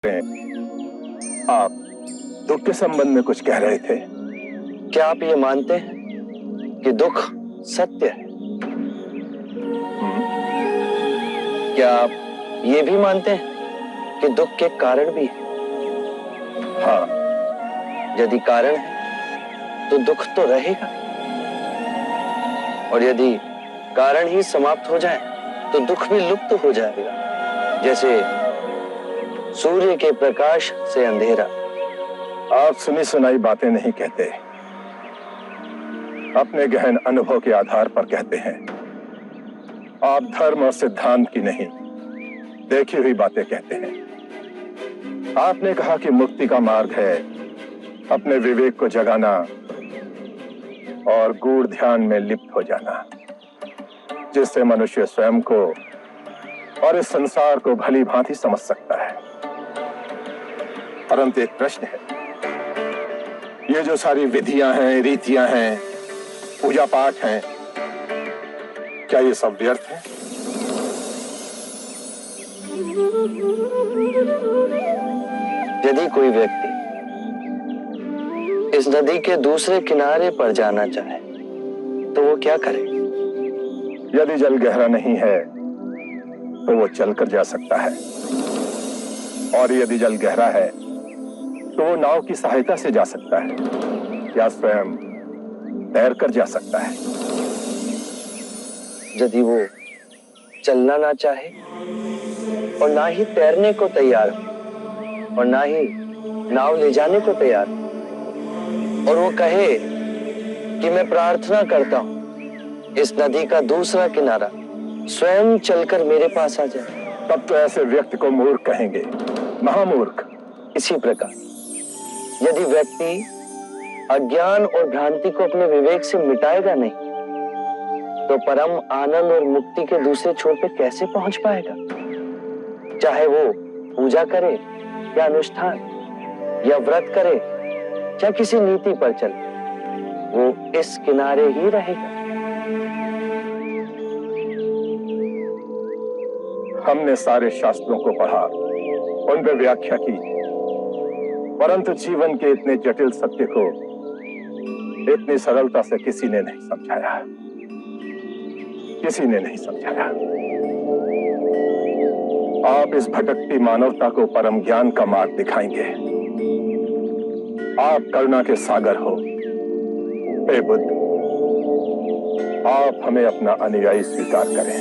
आप दुख के संबंध में कुछ कह रहे थे। क्या आप ये मानते हैं कि दुख सत्य है? क्या आप ये भी मानते हैं कि दुख के कारण भी है? हाँ। यदि कारण है तो दुख तो रहेगा, और यदि कारण ही समाप्त हो जाए तो दुख भी लुप्त हो जाएगा, जैसे सूर्य के प्रकाश से अंधेरा। आप सुनी सुनाई बातें नहीं कहते, अपने गहन अनुभव के आधार पर कहते हैं। आप धर्म और सिद्धांत की नहीं, देखी हुई बातें कहते हैं। आपने कहा कि मुक्ति का मार्ग है अपने विवेक को जगाना और गूढ़ ध्यान में लिप्त हो जाना, जिससे मनुष्य स्वयं को और इस संसार को भली भांति समझ सकता है। परंतु एक प्रश्न है, ये जो सारी विधियां हैं, रीतियां हैं, पूजा पाठ हैं, क्या ये सब व्यर्थ है? यदि कोई व्यक्ति इस नदी के दूसरे किनारे पर जाना चाहे तो वो क्या करे? यदि जल गहरा नहीं है तो वो चलकर जा सकता है, और यदि जल गहरा है तो वो नाव की सहायता से जा सकता है या स्वयं तैरकर जा सकता है। यदि वो चलना ना चाहे और ना ही तैरने को तैयार हो और ना ही नाव ले जाने को तैयार हो, और वो कहे कि मैं प्रार्थना करता हूं इस नदी का दूसरा किनारा स्वयं चलकर मेरे पास आ जाए, तब तो ऐसे व्यक्ति को मूर्ख कहेंगे, महामूर्ख। इसी प्रकार यदि व्यक्ति अज्ञान और भ्रांति को अपने विवेक से मिटाएगा नहीं तो परम आनंद और मुक्ति के दूसरे छोर पे कैसे पहुंच पाएगा? चाहे वो पूजा करे या अनुष्ठान या व्रत करे या किसी नीति पर चले, वो इस किनारे ही रहेगा। हमने सारे शास्त्रों को पढ़ा, उन पर व्याख्या की, परंतु जीवन के इतने जटिल सत्य को इतनी सरलता से किसी ने नहीं समझाया, किसी ने नहीं समझाया। आप इस भटकती मानवता को परम ज्ञान का मार्ग दिखाएंगे। आप करुणा के सागर हो। हे बुद्ध, आप हमें अपना अनुयायी स्वीकार करें।